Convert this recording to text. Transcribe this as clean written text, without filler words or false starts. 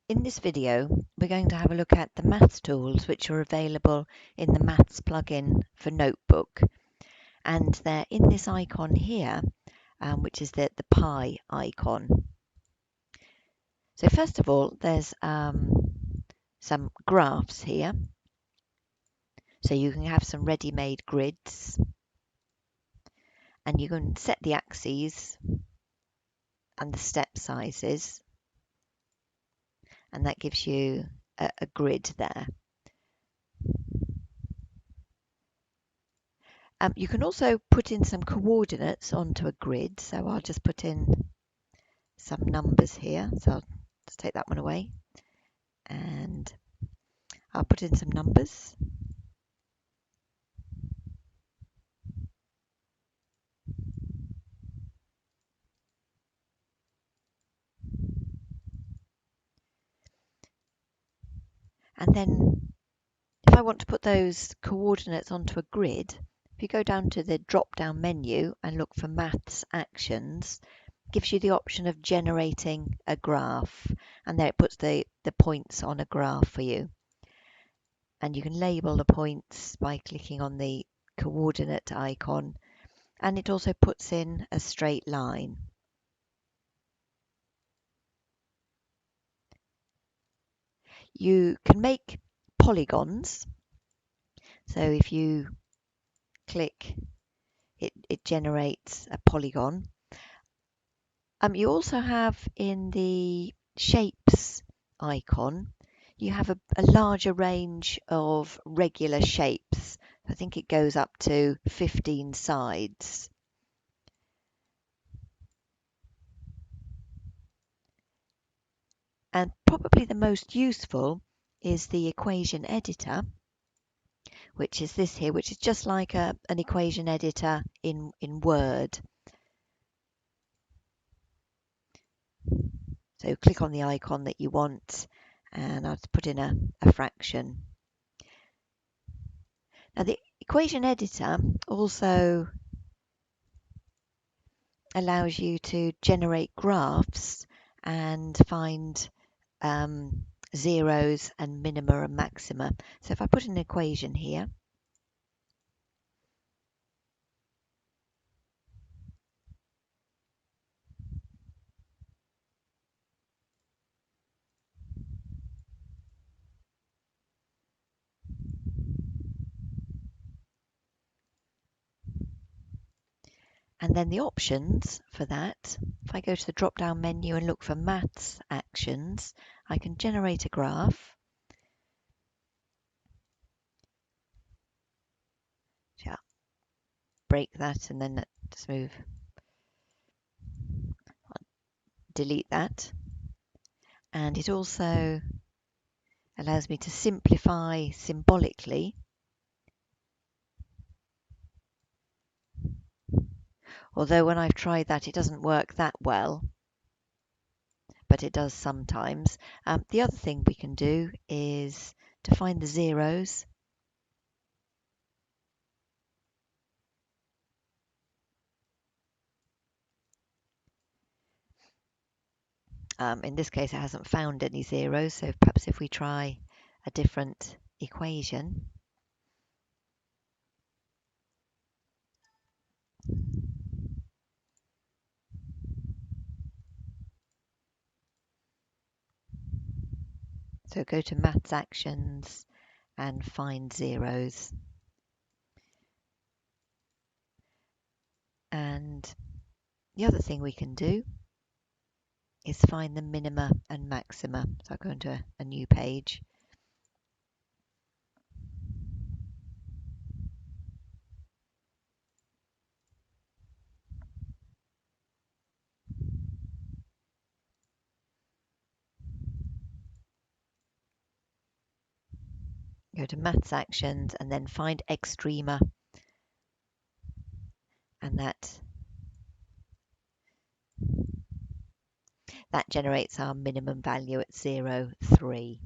In this video, we're going to have a look at the maths tools which are available in the Maths plugin for Notebook. And they're in this icon here, which is the pi icon. So first of all, there's some graphs here. So you can have some ready-made grids. And you can set the axes and the step sizes. And that gives you a grid there. You can also put in some coordinates onto a grid. So I'll just put in some numbers here. So I'll just take that one away. And I'll put in some numbers. And then if I want to put those coordinates onto a grid, if you go down to the drop-down menu and look for Maths Actions, it gives you the option of generating a graph. And there it puts the points on a graph for you. And you can label the points by clicking on the coordinate icon. And it also puts in a straight line. You can make polygons. So if you click, it generates a polygon. You also have in the shapes icon, you have a larger range of regular shapes. I think it goes up to 15 sides. And probably the most useful is the equation editor, which is this here, which is just like an equation editor in Word. So click on the icon that you want, and I'll put in a fraction. Now the equation editor also allows you to generate graphs and find zeros and minima and maxima. So if I put an equation here, and then the options for that, if I go to the drop-down menu and look for Maths Actions, I can generate a graph. So I'll break that and then just move, delete that. And it also allows me to simplify symbolically. Although when I've tried that, it doesn't work that well, but it does sometimes. The other thing we can do is to find the zeros. In this case, it hasn't found any zeros, so perhaps if we try a different equation. So go to Maths Actions and find zeros. And the other thing we can do is find the minima and maxima. So I'll go into a new page. Go to Maths Actions and then find Extrema, and that generates our minimum value at 0, 3.